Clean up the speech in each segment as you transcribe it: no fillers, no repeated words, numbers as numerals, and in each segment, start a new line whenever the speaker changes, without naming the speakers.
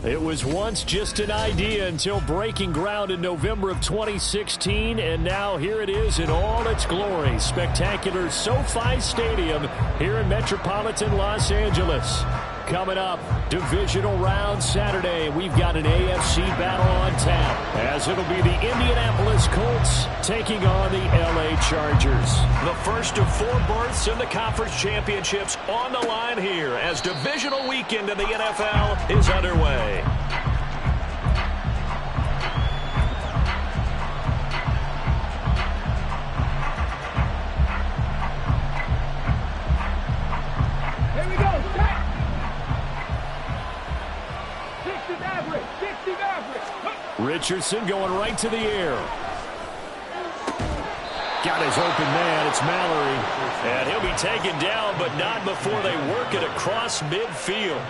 It was once just an idea until breaking ground in November of 2016, and now here it is in all its glory. Spectacular SoFi Stadium here in metropolitan Los Angeles. Coming up, divisional round Saturday. We've got an AFC battle on tap, as it'll be the Indianapolis Colts taking on the LA Chargers. The first of 4 berths in the conference championships on the line here as divisional weekend in the NFL is underway. Richardson going right to the air. Got his open man. It's Mallory. And he'll be taken down, but not before they work it across midfield.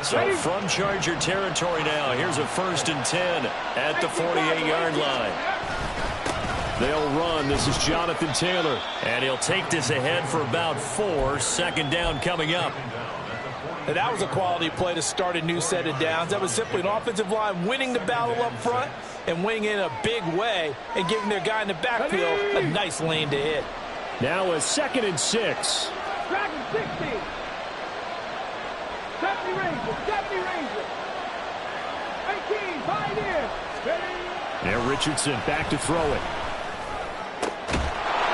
So from Charger territory now, here's a 1st and 10 at the 48-yard line. They'll run. This is Jonathan Taylor. And he'll take this ahead for about 4. 2nd down coming up.
And that was a quality play to start a new set of downs. That was simply an offensive line winning the battle up front and winning in a big way and giving their guy in the backfield a nice lane to hit.
Now a 2nd and 6.
Dragon 60. 70 Rangers. 70 Rangers. 18. Pioneer.
Now Richardson back to throw it.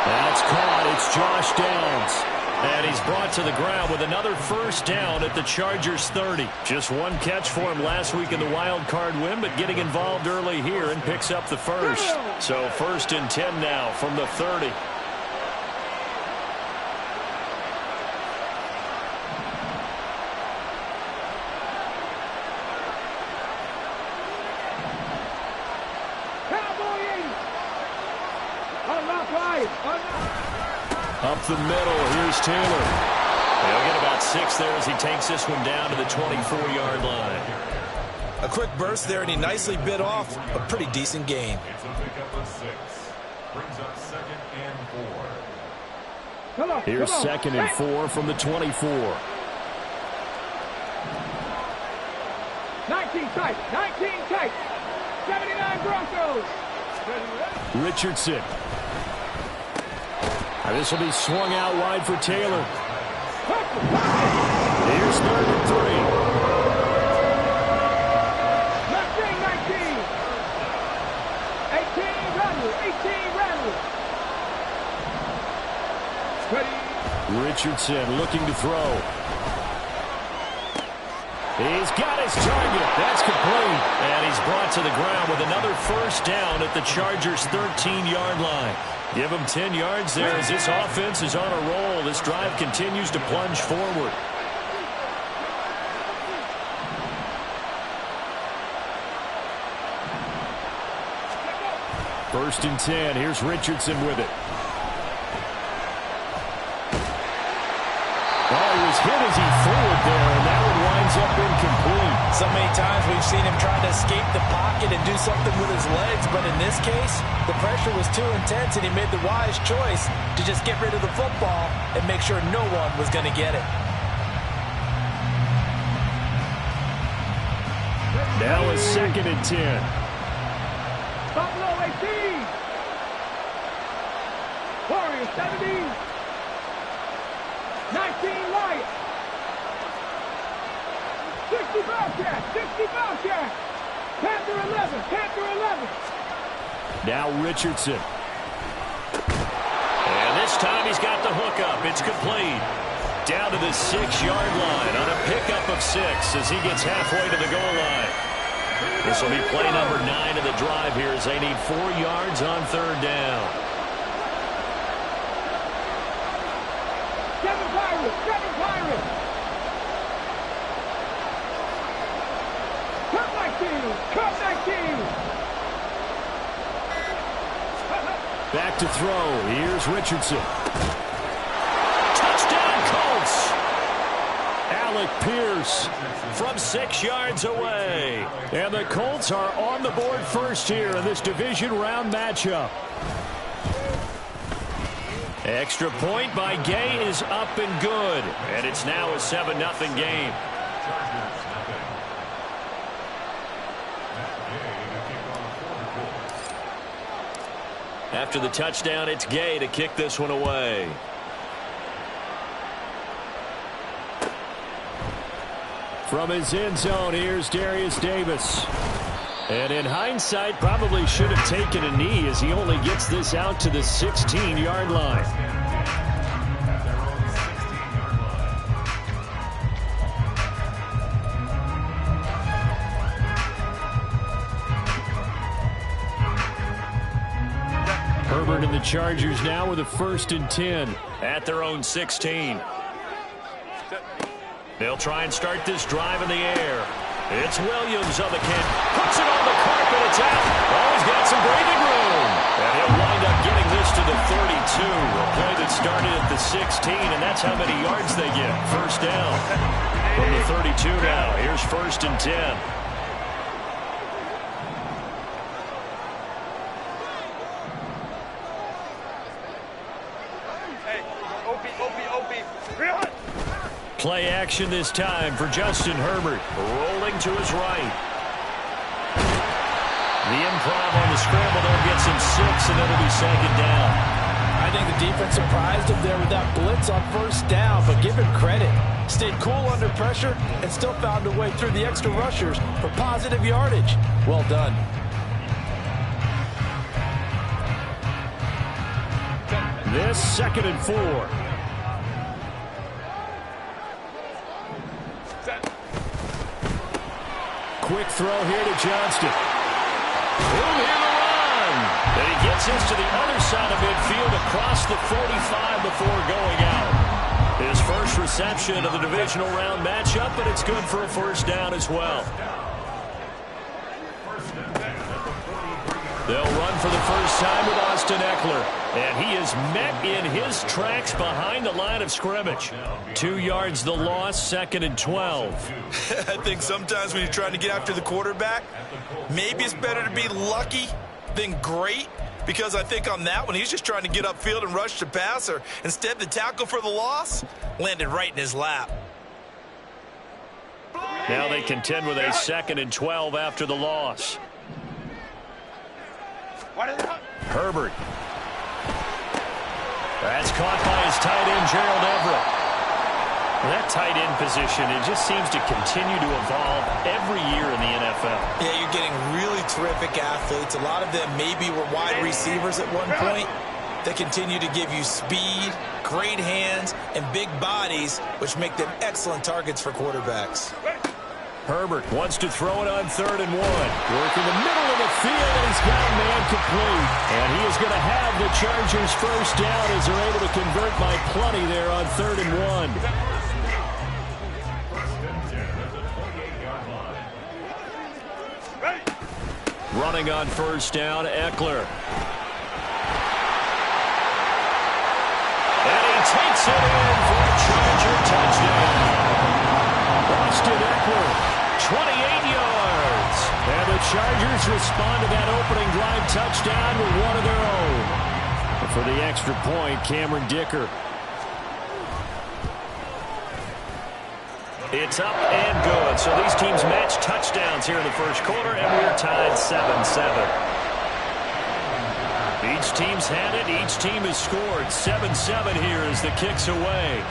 That's caught. It's Josh Downs. And he's brought to the ground with another 1st down at the Chargers 30. Just 1 catch for him last week in the wild card win, but getting involved early here and picks up the 1st. So 1st and 10 now from the 30. Up the middle, here's Taylor. He'll get about 6 there as he takes this one down to the 24-yard line.
A quick burst there, and he nicely bit off a pretty decent gain.
Here's 2nd and 4 from the 24.
19 tight, 19 tight. 79 Broncos.
Richardson. This will be swung out wide for Taylor. Here's 3rd and 3.
19. 18 Randall. 18 Randall.
Richardson looking to throw. He's got his target. That's complete. And he's brought to the ground with another 1st down at the Chargers' 13-yard line. Give him 10 yards there as this offense is on a roll. This drive continues to plunge forward. First and 10. Here's Richardson with it. Oh, he was hit as he threw it there, and that one winds up incomplete.
So many times we've seen him trying to escape the pocket and do something with his legs, but in this case, the pressure was too intense, and he made the wise choice to just get rid of the football and make sure no one was going to get it.
Now a 2nd and 10.
Buffalo 18. Warriors 17. 19 Lions. 60 Bobcats. 60 Bobcats. Panther 11. Panther 11.
Now Richardson. And this time he's got the hookup. It's complete. Down to the 6-yard line on a pickup of 6 as he gets halfway to the goal line. This will be play number 9 of the drive here as they need 4 yards on 3rd down.
7 Pirates. 7 Pirates. Cut 19. Cut 19.
Back to throw. Here's Richardson. Touchdown, Colts. Alec Pierce from 6 yards away. And the Colts are on the board first here in this division round matchup. Extra point by Gay is up and good. And it's now a 7-0 game. After the touchdown, it's Gay to kick this one away. From his end zone, here's Darius Davis. And in hindsight, probably should have taken a knee as he only gets this out to the 16-yard line. Herbert and the Chargers now with a 1st and 10 at their own 16. They'll try and start this drive in the air. It's Williams on the kick. Puts it on the carpet. It's out. Oh, he's got some breathing room. And he'll wind up getting this to the 32. A play that started at the 16, and that's how many yards they get. 1st down. From the 32 now. Here's 1st and 10. Play action this time for Justin Herbert. Rolling to his right. The improv on the scramble there gets him 6, and it'll be 2nd down.
I think the defense surprised him there with that blitz on 1st down, but give him credit. Stayed cool under pressure and still found a way through the extra rushers for positive yardage. Well done.
This 2nd and 4. Quick throw here to Johnston. Boom, here to run. And he gets this to the other side of midfield across the 45 before going out. His first reception of the divisional round matchup, but it's good for a 1st down as well. They'll run for the first time with Austin Eckler. And he is met in his tracks behind the line of scrimmage. 2 yards the loss, 2nd and 12.
I think sometimes when you're trying to get after the quarterback, maybe it's better to be lucky than great. Because I think on that one, he's just trying to get upfield and rush the passer. Instead, the tackle for the loss landed right in his lap.
Now they contend with a 2nd and 12 after the loss. Herbert. That's caught by his tight end, Gerald Everett. That tight end position, it just seems to continue to evolve every year in the NFL.
Yeah, you're getting really terrific athletes. A lot of them maybe were wide receivers at one point. They continue to give you speed, great hands, and big bodies, which make them excellent targets for quarterbacks.
Herbert wants to throw it on 3rd and 1. Working the middle of the field, and he's got a man complete. And he is going to have the Chargers 1st down as they're able to convert by plenty there on 3rd and 1. Running on 1st down, Eckler. And he takes it in for a Charger touchdown. Austin Eckler. 28 yards. And the Chargers respond to that opening drive touchdown with one of their own. And for the extra point, Cameron Dicker. It's up and good. So these teams match touchdowns here in the 1st quarter, and we're tied 7-7. Each team's had it. Each team has scored. 7-7 here as the kick's away.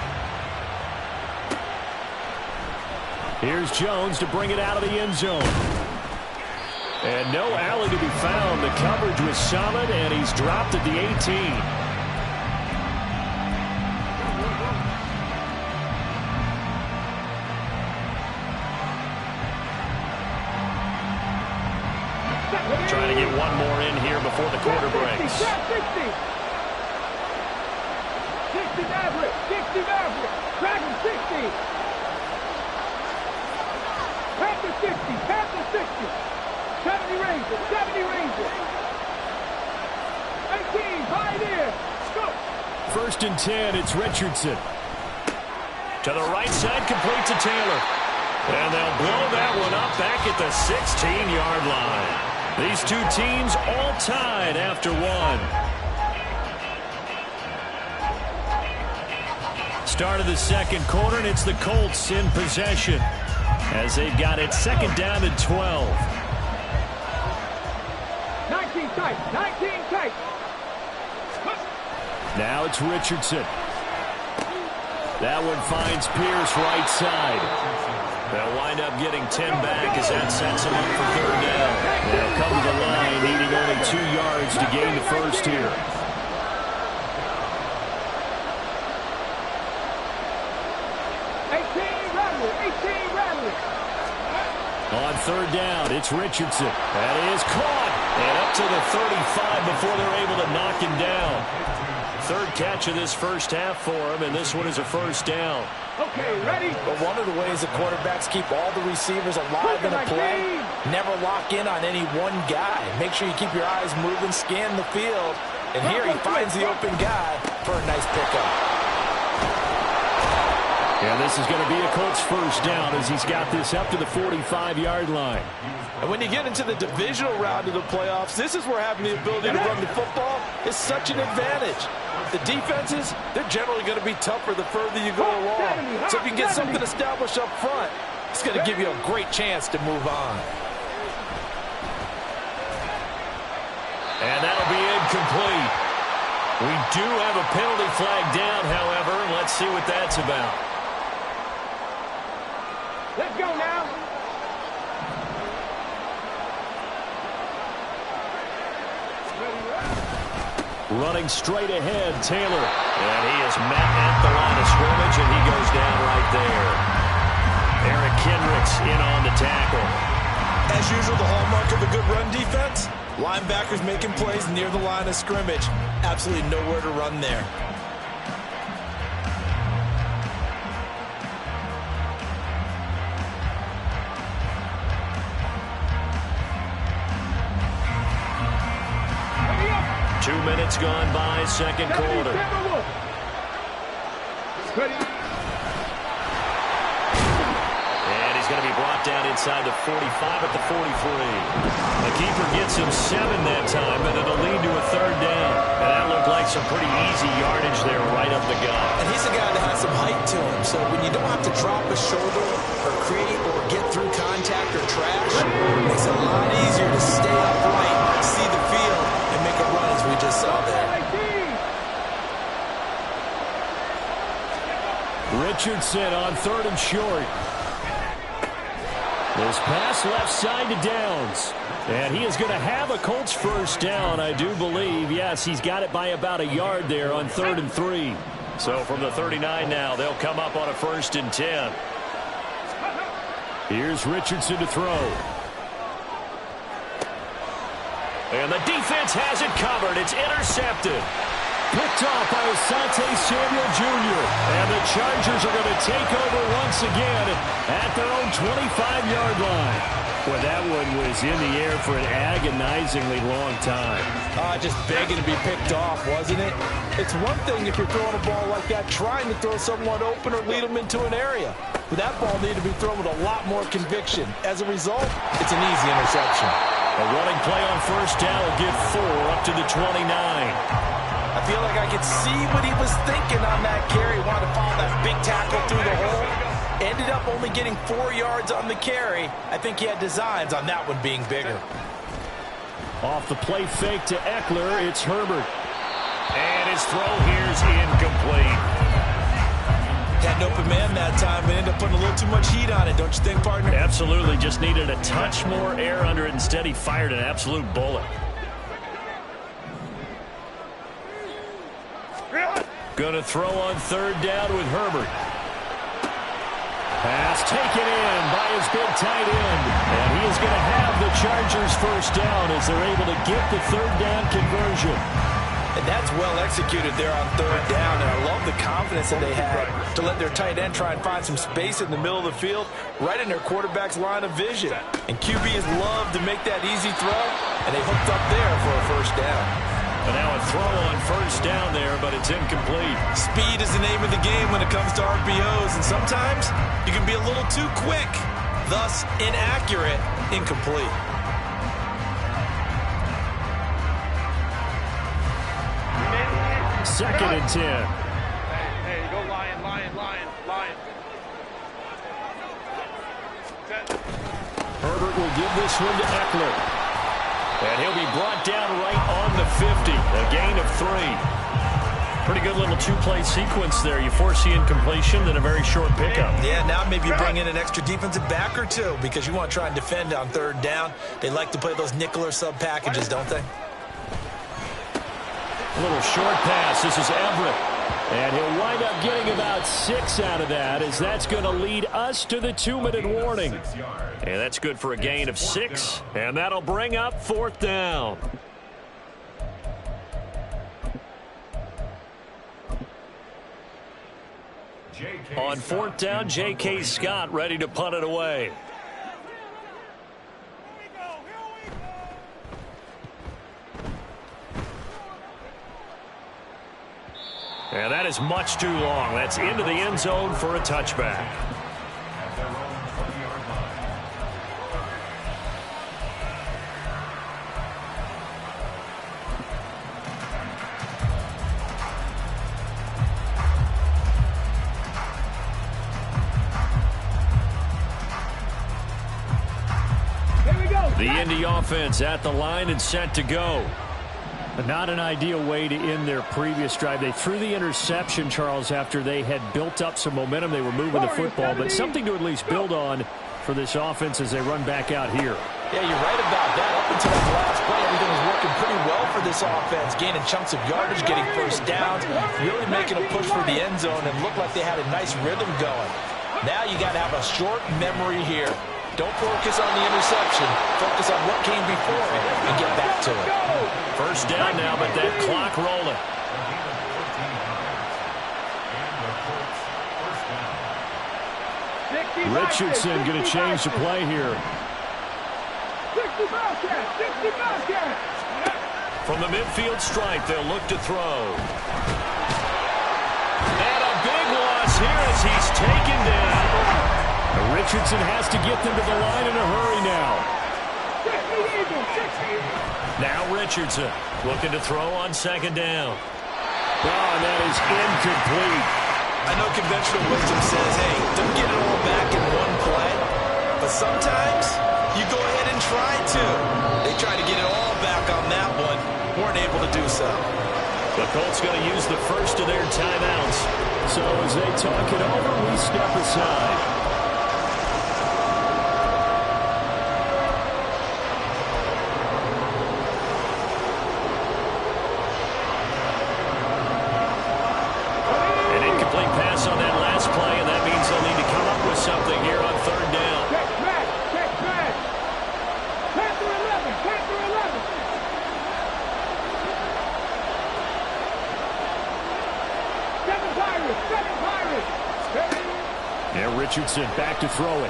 Here's Jones to bring it out of the end zone. And no alley to be found. The coverage was solid, and he's dropped at the 18. Trying to get one more in here before the quarter breaks.
60 Maverick. 60 Maverick. Dragon 60. Panther 60, Panther 60, 70 Rangers, 70 Rangers, 18, pioneer, go!
1st and 10, it's Richardson. To the right side, complete to Taylor. And they'll blow that one up back at the 16-yard line. These two teams all tied after one. Start of the 2nd quarter, and it's the Colts in possession, as they've got it 2nd down and 12.
19 tight, 19 tight.
Now it's Richardson. That one finds Pierce right side. They'll wind up getting 10 back as that sets them up for third down. They'll come to the line needing only 2 yards to gain the first here. On third down, it's Richardson. That is caught. And up to the 35 before they're able to knock him down. Third catch of this first half for him, and this one is a first down.
Okay, ready?
But one of the ways the quarterbacks keep all the receivers alive in a play, never lock in on any one guy. Make sure you keep your eyes moving, scan the field. And here he finds the open guy for a nice pickup.
And this is going to be a Colts first down as he's got this up to the 45-yard line.
And when you get into the divisional round of the playoffs, this is where having the ability to run the football is such an advantage. The defenses, they're generally going to be tougher the further you go along. So if you can get something established up front, it's going to give you a great chance to move on.
And that'll be incomplete. We do have a penalty flag down, however. Let's see what that's about.
Let's go now.
Running straight ahead, Taylor. And he is met at the line of scrimmage, and he goes down right there. Eric Kendricks in on the tackle.
As usual, the hallmark of a good run defense, linebackers making plays near the line of scrimmage. Absolutely nowhere to run there.
Two minutes gone by, second quarter. And he's going to be brought down inside the 45 at the 43. The keeper gets him 7 that time, but it'll lead to a third down. And that looked like some pretty easy yardage there right up the gut.
And he's a guy that has some height to him, so when you don't have to drop a shoulder or create or get through contact or trash, it makes it a lot easier to stay upright, see the field, and make a run as we just saw there.
Richardson on third and short. This pass left side to Downs. And he is going to have a Colts first down, I do believe. Yes, he's got it by about a yard there on 3rd and 3. So from the 39 now, they'll come up on a 1st and 10. Here's Richardson to throw. And the defense has it covered. It's intercepted. Picked off by Asante Samuel Jr. And the Chargers are going to take over once again at their own 25-yard line. Well, that one was in the air for an agonizingly long time.
Just begging to be picked off, wasn't it? It's one thing if you're throwing a ball like that, trying to throw someone open or lead them into an area. But that ball needed to be thrown with a lot more conviction. As a result, it's an easy interception.
A running play on first down will get 4 up to the 29.
I feel like I could see what he was thinking on that carry. Wanted to follow that big tackle through the hole. Ended up only getting 4 yards on the carry. I think he had designs on that one being bigger.
Off the play fake to Eckler, it's Herbert. And his throw here's incomplete.
Had an open man that time, but ended up putting a little too much heat on it, don't you think, partner?
Absolutely, just needed a touch more air under it. Instead, he fired an absolute bullet. Gonna throw on third down with Herbert. Pass taken in by his big tight end. And he is going to have the Chargers first down as they're able to get the third down conversion.
And that's well executed there on third down. And I love the confidence that they had to let their tight end try and find some space in the middle of the field, right in their quarterback's line of vision. And QBs love to make that easy throw, and they hooked up there for a first down.
And now a throw on first down there, but it's incomplete.
Speed is the name of the game when it comes to RPOs, and sometimes you can be a little too quick, thus inaccurate, incomplete.
Second and 10.
Hey, go Lion.
Herbert will give this one to Eckler. And he'll be brought down right on the 50. A gain of 3. Pretty good little two-play sequence there. You force the incompletion, then a very short pickup.
Yeah, now maybe you bring in an extra defensive back or two because you want to try and defend on third down. They like to play those nickel or sub packages, don't they?
A little short pass. This is Everett. And he'll wind up getting about 6 out of that, as that's going to lead us to the 2-minute warning. And that's good for a gain of 6. And that'll bring up 4th down. On 4th down, J.K. Scott ready to punt it away. And that is much too long. That's into the end zone for a touchback. The Indy offense at the line and set to go. Not an ideal way to end their previous drive. They threw the interception, Charles, after they had built up some momentum. They were moving the football, but something to at least build on for this offense as they run back out here.
Yeah, you're right about that. Up until that last play, everything was working pretty well for this offense, gaining chunks of yardage, getting first downs, really making a push for the end zone, and looked like they had a nice rhythm going. Now you got to have a short memory here. Don't focus on the interception. Focus on what came before it and get back to it.
First down now, but that clock rolling. Richardson going to change the play here. From the midfield stripe, they'll look to throw. And a big loss here as he's taken down. Richardson has to get them to the line in a hurry now. Now Richardson looking to throw on 2nd down. Oh, and that is incomplete.
I know conventional wisdom says, hey, don't get it all back in one play. But sometimes you go ahead and try to. They tried to get it all back on that one. Weren't able to do so.
The Colts going to use the first of their timeouts. So as they talk it over, we step aside. On that last play, and that means they'll need to come up with something here on 3rd down.
Check back. Panther 11. Seven Pirates.
Yeah, Richardson back to throw it.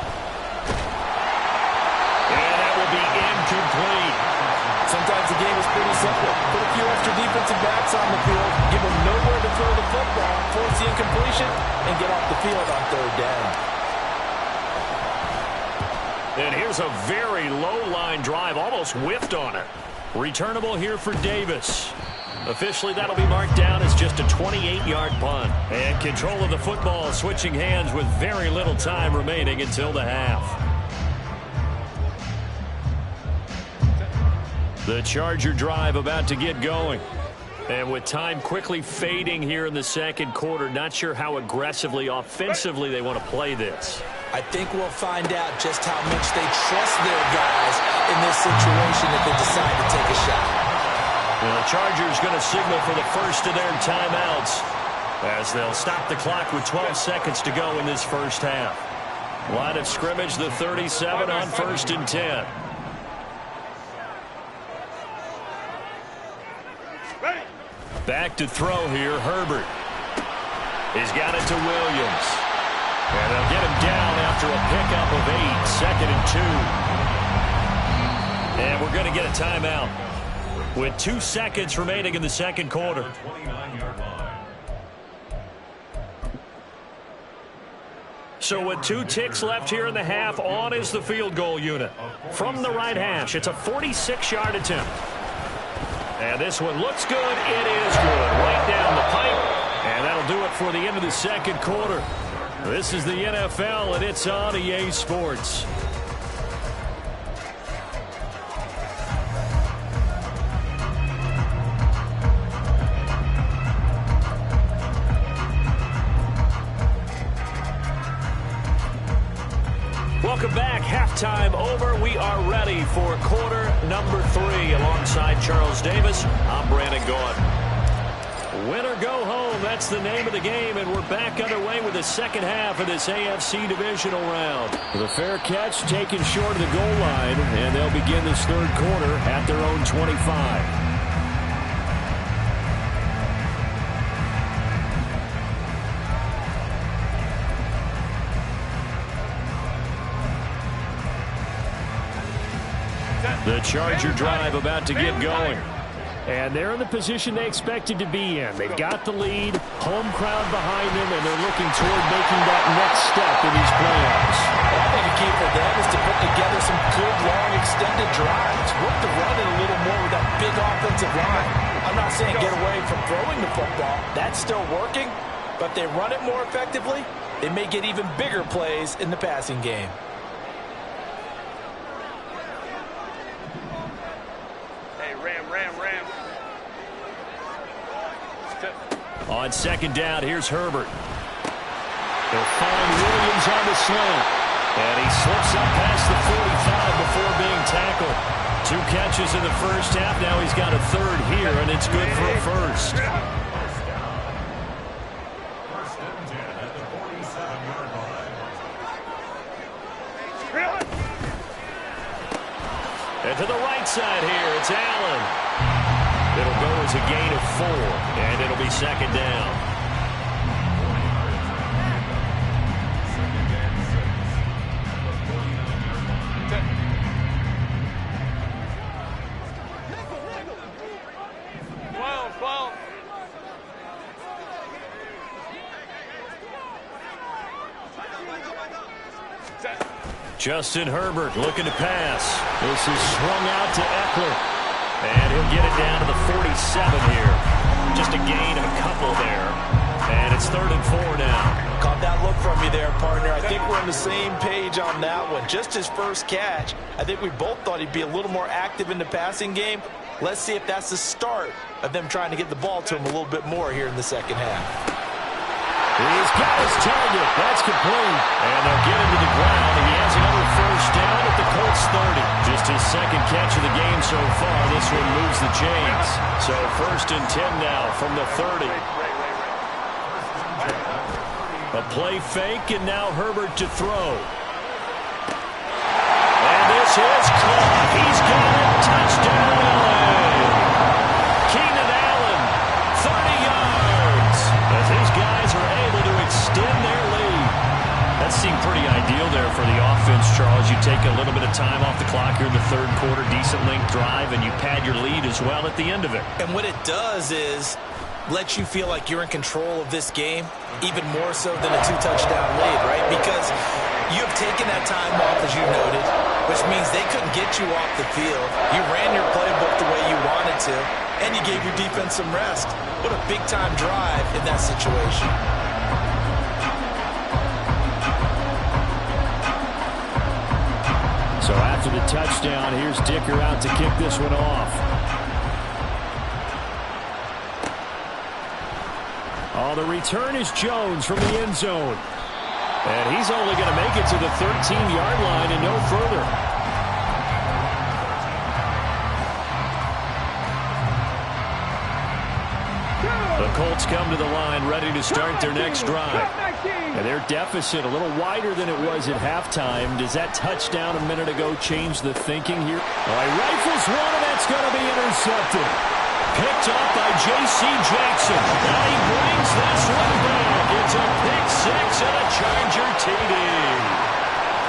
And that will be incomplete.
Sometimes the game is pretty simple. Put a few extra defensive backs on the field, give them nowhere to throw the football, force the incompletion, and get off the field on 3rd down.
And here's a very low-line drive, almost whiffed on it. Returnable here for Davis. Officially, that'll be marked down as just a 28-yard punt. And control of the football switching hands with very little time remaining until the half. The Charger drive about to get going. And with time quickly fading here in the 2nd quarter, not sure how aggressively, offensively they want to play this.
I think we'll find out just how much they trust their guys in this situation if they decide to take a shot.
Well, the Chargers going to signal for the first of their timeouts as they'll stop the clock with 12 seconds to go in this first half. Line of scrimmage, the 37 on 1st and 10. Back to throw here, Herbert. He's got it to Williams. And they'll get him down after a pickup of 8, 2nd and 2. And we're going to get a timeout with 2 seconds remaining in the 2nd quarter. So with 2 ticks left here in the half, on is the field goal unit. From the right hash, it's a 46-yard attempt. And this one looks good. It is good. Right down the pipe. And that'll do it for the end of the 2nd quarter. This is the NFL, and it's on EA Sports. halftime over. We are ready for quarter number 3. Alongside Charles Davis, I'm Brandon Gaudin. Win or go home, that's the name of the game, and we're back underway with the second half of this AFC divisional round. The fair catch taken short of the goal line, and they'll begin this third quarter at their own 25. The Charger drive about to get going. And they're in the position they expected to be in. They've got the lead, home crowd behind them, and they're looking toward making that next step in these playoffs.
I think a key for them is to put together some good, long, extended drives. Work the run in a little more with that big offensive line. I'm not saying get away from throwing the football. That's still working. But they run it more effectively, they may get even bigger plays in the passing game.
On second down, here's Herbert. They'll find Williams on the slant. And he slips up past the 45 before being tackled. 2 catches in the first half. Now he's got a third here, and it's good for a first. And to the right side here, it's Allen. It'll go as a gain of 4, and it'll be second down. Justin Herbert looking to pass. This is swung out to Eckler. And he'll get it down to the 47 here. Just a gain of a couple there. And it's 3rd and 4 now.
Caught that look from you there, partner. I think we're on the same page on that one. Just his first catch. I think we both thought he'd be a little more active in the passing game. Let's see if that's the start of them trying to get the ball to him a little bit more here in the second half.
He's got his target. That's complete. And they'll get him to the ground. And he has another first down at the Colts 30. Just his second catch of the game so far. This one moves the chains. So 1st and 10 now from the 30. A play fake, and now Herbert to throw. And this is caught. He's got it. Touchdown, LA. Keenan Allen, 30 yards. As these guys are able to extend their lead. That seemed pretty ideal there for the offense, Charles. You take a little bit of time off the clock here in the third quarter, decent length drive, and you pad your lead as well at the end of it.
And what it does is let you feel like you're in control of this game, even more so than a 2-touchdown lead, right? Because you have taken that time off, as you noted, which means they couldn't get you off the field. You ran your playbook the way you wanted to, and you gave your defense some rest. What a big-time drive in that situation.
So after the touchdown, here's Dicker out to kick this one off. Oh, the return is Jones from the end zone. And he's only going to make it to the 13-yard line and no further. The Colts come to the line ready to start their next drive. And their deficit a little wider than it was at halftime. Does that touchdown a minute ago change the thinking here? Oh, he rifles one, and that's going to be intercepted. Picked up by J.C. Jackson. Now he brings this one back. It's a pick six and a Charger TD.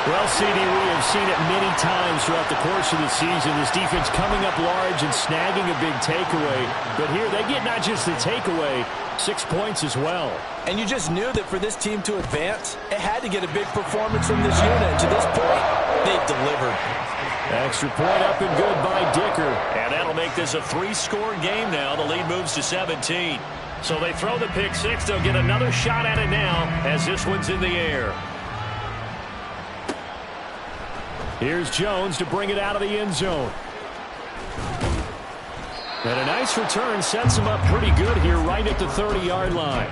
Well, CD, we have seen it many times throughout the course of the season. This defense coming up large and snagging a big takeaway. But here they get not just the takeaway, 6 points as well.
And you just knew that for this team to advance, it had to get a big performance from this unit. And to this point, they've delivered.
Extra point up and good by Dicker. And that'll make this a 3-score game now. The lead moves to 17. So they throw the pick six. They'll get another shot at it now as this one's in the air. Here's Jones to bring it out of the end zone. And a nice return sets him up pretty good here right at the 30-yard line.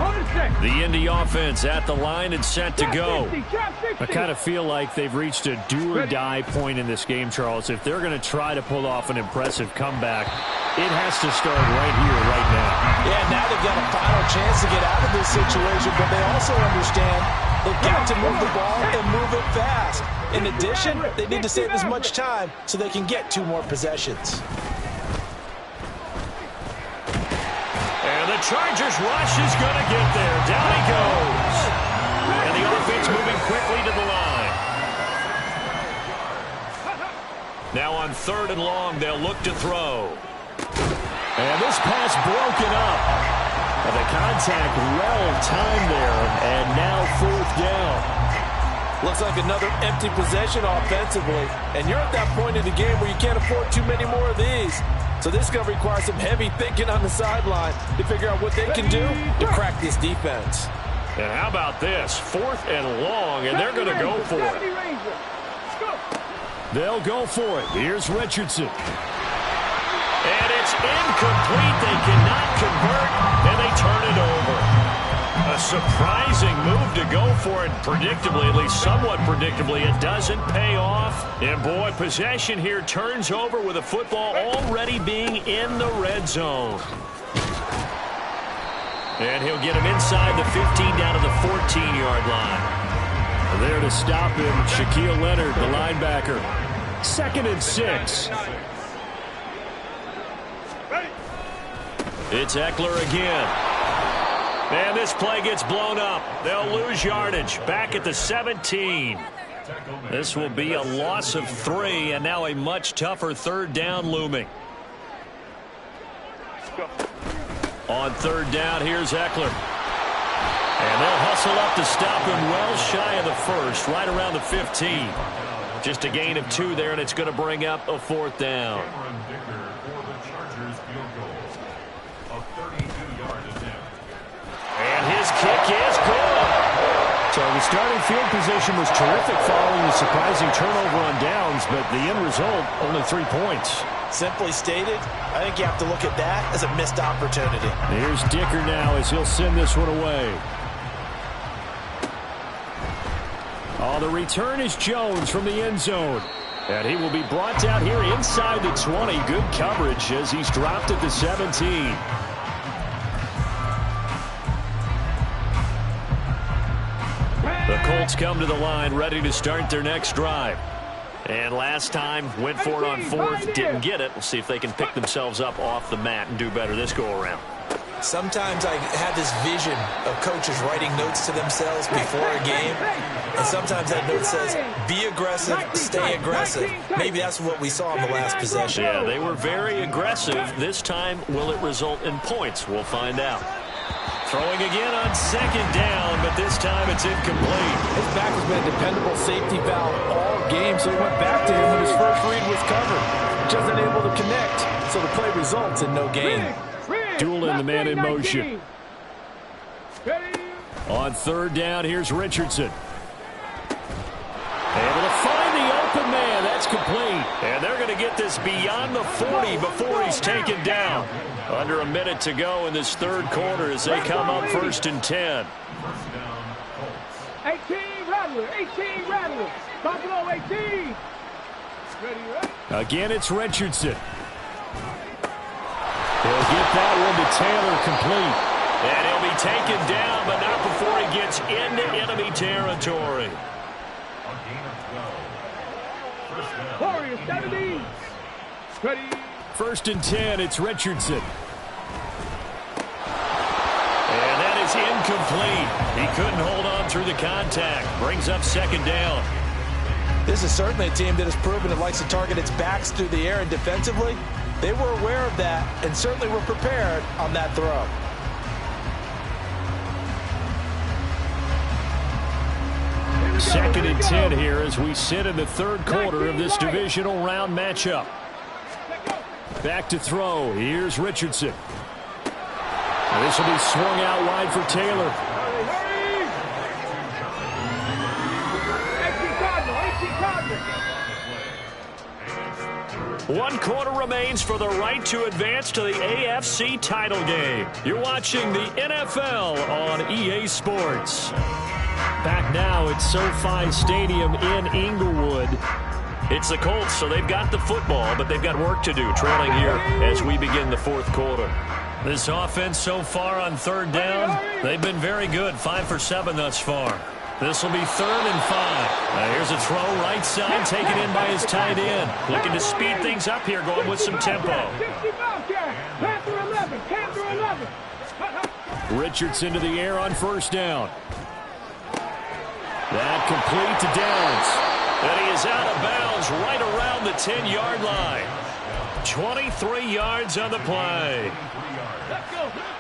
On the
The Indy offense at the line and set to go. I kind of feel like they've reached a do-or-die point in this game, Charles. If they're going to try to pull off an impressive comeback, it has to start right here, right now.
Yeah, now they've got a final chance to get out of this situation, but they also understand they've got to move the ball and move it fast. In addition, they need to save as much time so they can get 2 more possessions.
And the Chargers rush is going to get there. Down he goes. And the offense moving quickly to the line. Now on 3rd and long, they'll look to throw. And this pass broken up. And the contact well timed there. And now 4th down.
Looks like another empty possession offensively. And you're at that point in the game where you can't afford too many more of these. So this is going to require some heavy thinking on the sideline to figure out what they can do to crack this defense.
And how about this? 4th and long, and they're going to go for it. They'll go for it. Here's Richardson. And it's incomplete. They cannot convert, and they turn it over. A surprising move to go for it. Predictably, at least somewhat predictably, it doesn't pay off. And boy, possession here turns over with a football already being in the red zone. And he'll get him inside the 15 down to the 14-yard line. There to stop him, Shaquille Leonard, the linebacker. 2nd and 6. It's Eckler again. And this play gets blown up. They'll lose yardage. Back at the 17. This will be a loss of 3, and now a much tougher 3rd down looming. On 3rd down, here's Eckler. And they'll hustle up to stop him well shy of the 1st, right around the 15. Just a gain of 2 there, and it's going to bring up a 4th down. And his kick is good. So the starting field position was terrific following the surprising turnover on downs, but the end result, only 3 points.
Simply stated, I think you have to look at that as a missed opportunity.
Here's Dicker now as he'll send this one away. Oh, the return is Jones from the end zone. And he will be brought down here inside the 20. Good coverage as he's dropped at the 17. The Colts come to the line ready to start their next drive. And last time, went for it on 4th, didn't get it. We'll see if they can pick themselves up off the mat and do better this go-around.
Sometimes I have this vision of coaches writing notes to themselves before a game. And sometimes that note says, be aggressive, stay aggressive. Maybe that's what we saw in the last possession.
Yeah, they were very aggressive. This time, will it result in points? We'll find out. Throwing again on 2nd down, but this time it's incomplete.
His back has been a dependable safety valve all game, so he went back to him when his first read was covered. Just unable to connect, so the play results in no gain.
Dueling the man in motion. On 3rd down, here's Richardson. Able to find the open man. That's complete. And they're going to get this beyond the 40 before he's taken down. Under a minute to go in this 3rd quarter as they come up 1st and 10.
18 Rattler, 18 Rattler. Buffalo 18.
Again, it's Richardson. He'll get that one to Taylor complete. And he'll be taken down, but not before he gets into enemy territory.
Warriors 70. Ready.
1st and 10, it's Richardson. And that is incomplete. He couldn't hold on through the contact. Brings up 2nd down.
This is certainly a team that has proven it likes to target its backs through the air, and defensively, they were aware of that and certainly were prepared on that throw.
Second and 10 here as we sit in the 3rd quarter of this divisional round matchup. Back to throw. Here's Richardson. And this will be swung out wide for Taylor. 1 quarter remains for the right to advance to the AFC title game. You're watching the NFL on EA Sports. Back now at SoFi Stadium in Inglewood. It's the Colts, so they've got the football, but they've got work to do, trailing here as we begin the 4th quarter. This offense so far on 3rd down, they've been very good, 5 for 7 thus far. This will be 3rd and 5. Here's a throw right side, taken in by his tight end. Looking to speed things up here, going with some tempo. Richardson to the air on 1st down. That complete to Downs. And he is out of bounds right around the 10-yard line. 23 yards on the play.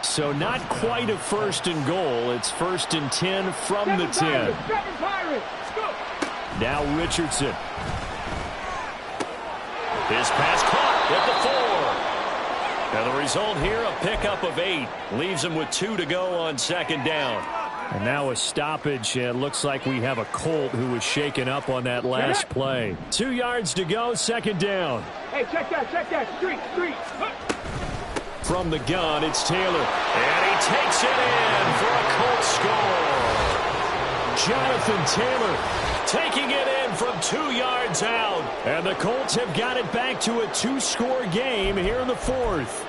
So not quite a 1st and goal. It's 1st and 10 from the 10. Now Richardson. His pass caught at the 4. And the result here, a pickup of 8. Leaves him with 2 to go on 2nd down. And now a stoppage. It looks like we have a Colt who was shaken up on that last play. 2 yards to go, 2nd down.
Hey, check that. Street.
From the gun, it's Taylor. And he takes it in for a Colt score. Jonathan Taylor taking it in from 2 yards out. And the Colts have got it back to a 2-score game here in the 4th.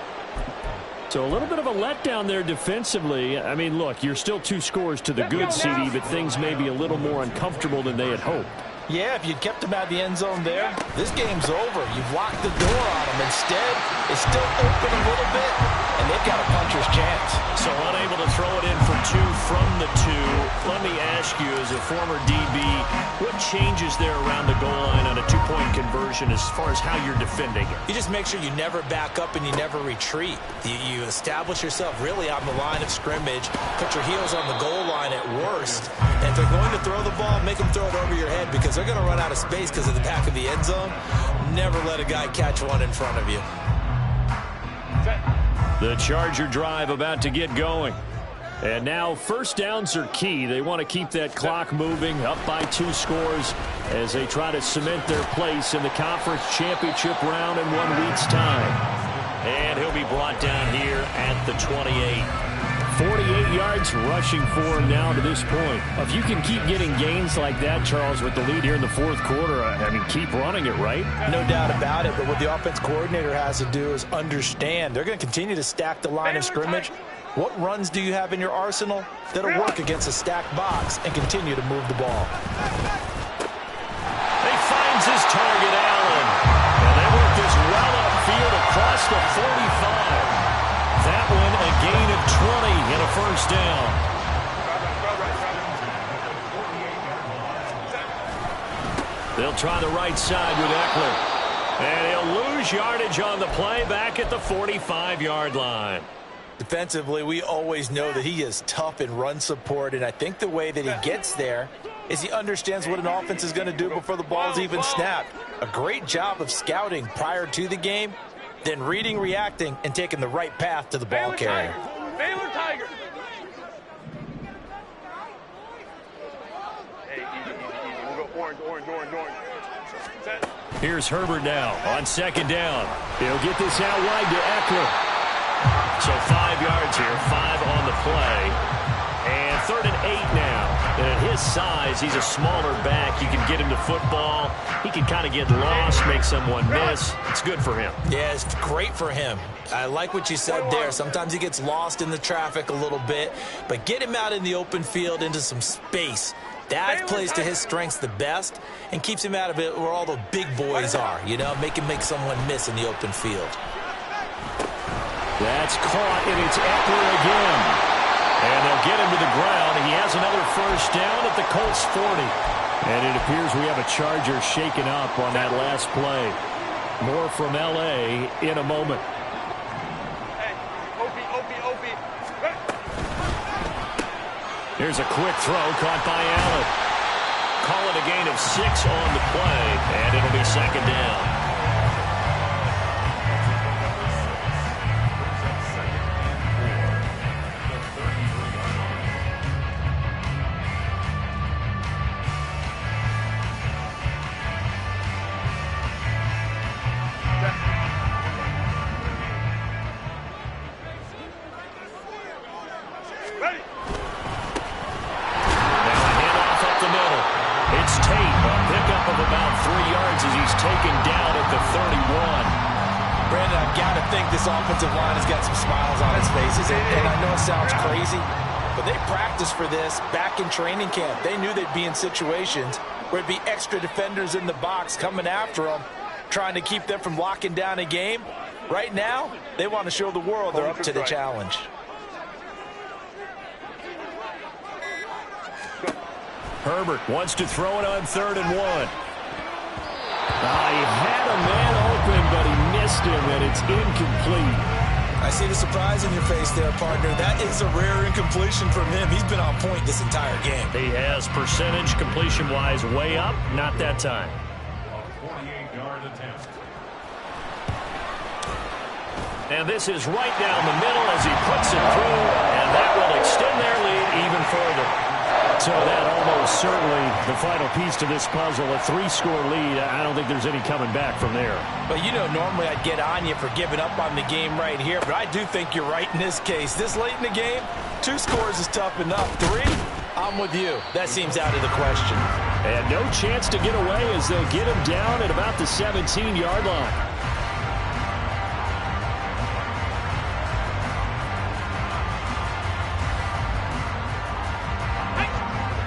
So a little bit of a letdown there defensively. I mean, look, you're still 2 scores to the good, CD, but things may be a little more uncomfortable than they had hoped.
Yeah, if you'd kept him out of the end zone there, this game's over. You've locked the door on him. Instead, it's still open a little bit, and they've got a puncher's chance.
So unable to throw it in for 2 from the 2. Let me ask you, as a former DB, what changes there around the goal line on a 2-point conversion as far as how you're defending it?
You just make sure you never back up and you never retreat. You establish yourself really on the line of scrimmage, put your heels on the goal line at worst, and if they're going to throw the ball, make them throw it over your head because they're going to run out of space because of the back of the end zone. Never let a guy catch one in front of you.
The Charger drive about to get going. And now 1st downs are key. They want to keep that clock moving, up by 2 scores as they try to cement their place in the conference championship round in 1 week's time. And he'll be brought down here at the 28. 48 yards rushing for him now to this point. If you can keep getting gains like that, Charles, with the lead here in the 4th quarter, I mean, keep running it, right?
No doubt about it, but what the offense coordinator has to do is understand. They're going to continue to stack the line of scrimmage. What runs do you have in your arsenal that'll work against a stacked box and continue to move the ball?
He finds his target, Allen. And they work this well upfield across the 45. That one a gain of 20 and a 1st down. They'll try the right side with Eckler. And he'll lose yardage on the play back at the 45-yard line.
Defensively, we always know that he is tough in run support, and I think the way that he gets there is he understands what an offense is going to do before the ball's even snapped. A great job of scouting prior to the game, then reading, reacting, and taking the right path to the ball carrier.
Baylor Tiger. We'll go orange.
Here's Herbert now on 2nd down. He'll get this out wide to Eckler. So 5 yards here, 5 on the play. And 3rd and 8 now. And at his size, he's a smaller back. You can get him to football. He can kind of get lost, make someone miss. It's good for him.
Yeah, it's great for him. I like what you said there. Sometimes he gets lost in the traffic a little bit. But get him out in the open field into some space. That plays to his strengths the best and keeps him out of it where all the big boys are. You know, make him make someone miss in the open field.
That's caught, and it's Eckler again. And they'll get him to the ground. He has another 1st down at the Colts 40. And it appears we have a Charger shaken up on that last play. More from L.A. in a moment. Here's a quick throw caught by Allen. Call it a gain of 6 on the play, and it'll be 2nd down.
think this offensive line has got some smiles on its faces. And I know it sounds crazy, but they practiced for this back in training camp. They knew they'd be in situations where it'd be extra defenders in the box coming after them, trying to keep them from locking down a game. Right now, they want to show the world they're up to the challenge.
Herbert wants to throw it on 3rd and 1. He had a man open, but he missed him, and it's incomplete.
I see the surprise in your face there, partner. That is a rare incompletion from him. He's been on point this entire game.
He has percentage completion-wise way up, not that time. And this is right down the middle as he puts it through, and that will extend their lead even further. So that almost certainly the final piece to this puzzle, a 3-score lead. I don't think there's any coming back from there.
But, you know, normally I'd get on you for giving up on the game right here, but I do think you're right in this case. This late in the game, 2 scores is tough enough. 3, I'm with you. That seems out of the question.
And no chance to get away as they'll get him down at about the 17-yard line.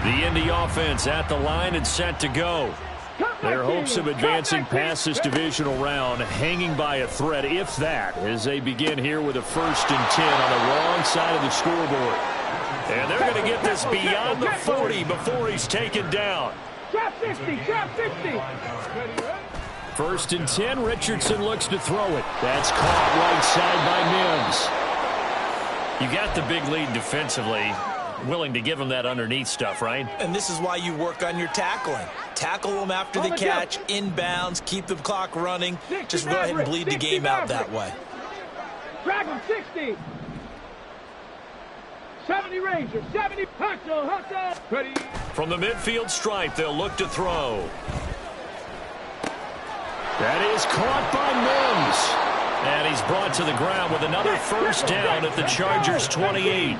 The Indy offense at the line and set to go. Their hopes of advancing past this divisional round hanging by a thread, if that, as they begin here with a 1st and 10 on the wrong side of the scoreboard. And they're going to get this beyond the 40 before he's taken down.
Trap 50, trap 50.
1st and 10, Richardson looks to throw it. That's caught right side by Mims. You got the big lead defensively. Willing to give him that underneath stuff, right?
And this is why you work on your tackling. Tackle them after the catch, inbounds, keep the clock running. Just go ahead and bleed the game out that way.
Drag him 60. 70 Ranger, 70 Hustle. Ready.
From the midfield stripe, they'll look to throw. That is caught by Mims. And he's brought to the ground with another 1st down at the Chargers' 28.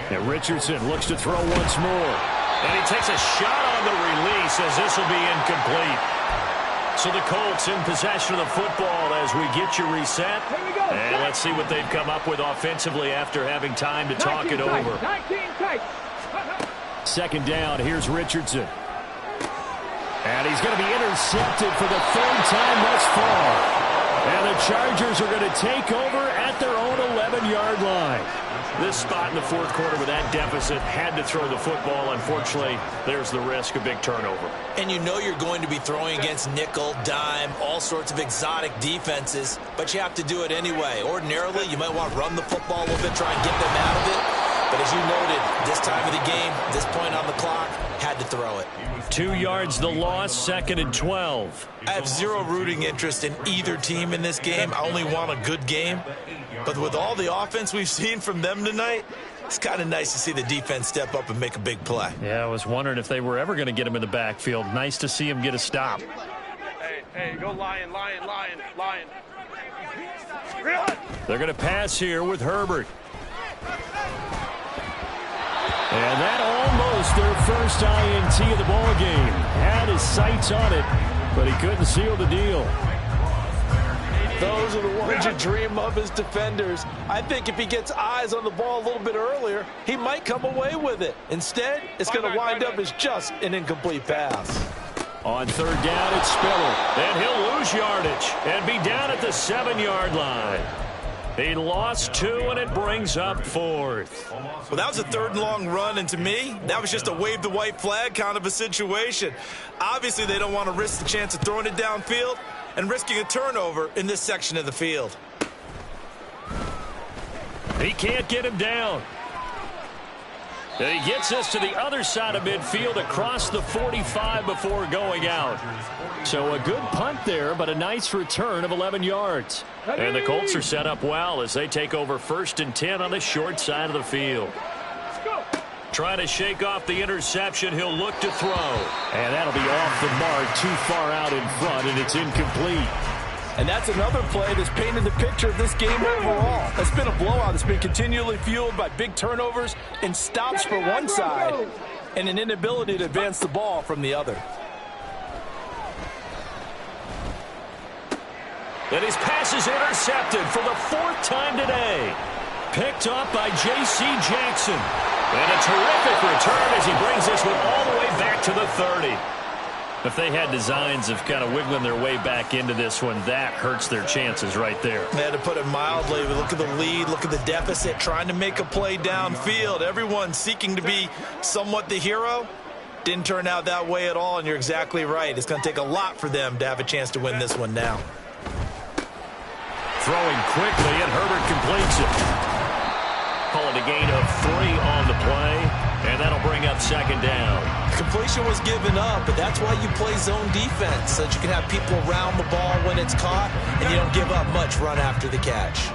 And Richardson looks to throw once more. And he takes a shot on the release as this will be incomplete. So the Colts in possession of the football as we get you reset. And let's see what they've come up with offensively after having time to talk it over. 2nd down, here's Richardson. And he's going to be intercepted for the 3rd time thus far. And the Chargers are going to take over at their own 11-yard line. This spot in the 4th quarter with that deficit had to throw the football. Unfortunately, there's the risk of big turnover.
And you know you're going to be throwing against nickel, dime, all sorts of exotic defenses, but you have to do it anyway. Ordinarily, you might want to run the football a little bit, try and get them out of it. But as you noted, this time of the game, this point on the clock, had to throw it.
2 yards the loss, 2nd and 12.
I have zero rooting interest in either team in this game. I only want a good game. But with all the offense we've seen from them tonight, it's kind of nice to see the defense step up and make a big play.
Yeah, I was wondering if they were ever going to get him in the backfield. Nice to see him get a stop.
Hey, go Lion.
They're going to pass here with Herbert. And that almost their first INT of the ball game. Had his sights on it, but he couldn't seal the deal.
Those are the ones you dream of as defenders. I think if he gets eyes on the ball a little bit earlier, he might come away with it. Instead, it's going to wind up as just an incomplete pass.
On 3rd down, it's Spiller. And he'll lose yardage and be down at the 7-yard line. He lost 2, and it brings up 4th.
Well, that was a 3rd and long run, and to me, that was just a wave the white flag kind of a situation. Obviously, they don't want to risk the chance of throwing it downfield and risking a turnover in this section of the field.
He can't get him down. And he gets us to the other side of midfield across the 45 before going out. So a good punt there, but a nice return of 11 yards. And the Colts are set up well as they take over 1st and 10 on the short side of the field. Trying to shake off the interception, he'll look to throw. And that'll be off the mark, too far out in front, and it's incomplete.
And that's another play that's painted the picture of this game overall. It's been a blowout. It's been continually fueled by big turnovers and stops for one side and an inability to advance the ball from the other.
And his pass is intercepted for the 4th time today. Picked up by J.C. Jackson. And a terrific return as he brings this one all the way back to the 30. If they had designs of kind of wiggling their way back into this one, that hurts their chances right there.
They had to put it mildly. Look at the lead, look at the deficit, trying to make a play downfield. Everyone seeking to be somewhat the hero. Didn't turn out that way at all, and you're exactly right. It's going to take a lot for them to have a chance to win this one now.
Throwing quickly, and Herbert completes it. Call it a gain of 3 on the play, and that'll bring up 2nd down.
Completion was given up, but that's why you play zone defense, so that you can have people around the ball when it's caught, and you don't give up much run after the catch.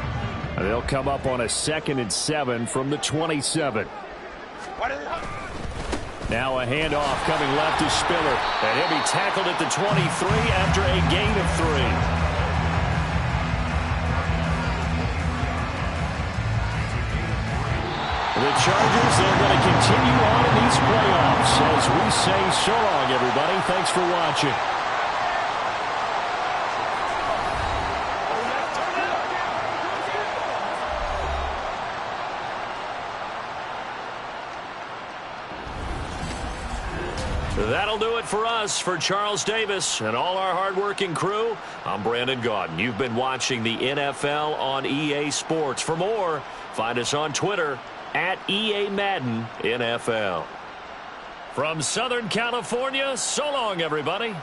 They'll come up on a 2nd and 7 from the 27. Now a handoff coming left to Spiller, and he'll be tackled at the 23 after a gain of 3. The Chargers, they're going to continue on in these playoffs as we say so long, everybody. Thanks for watching. That'll do it for us. For Charles Davis and all our hardworking crew, I'm Brandon Gaudin. You've been watching the NFL on EA Sports. For more, find us on Twitter at EA Madden NFL. From Southern California, so long, everybody.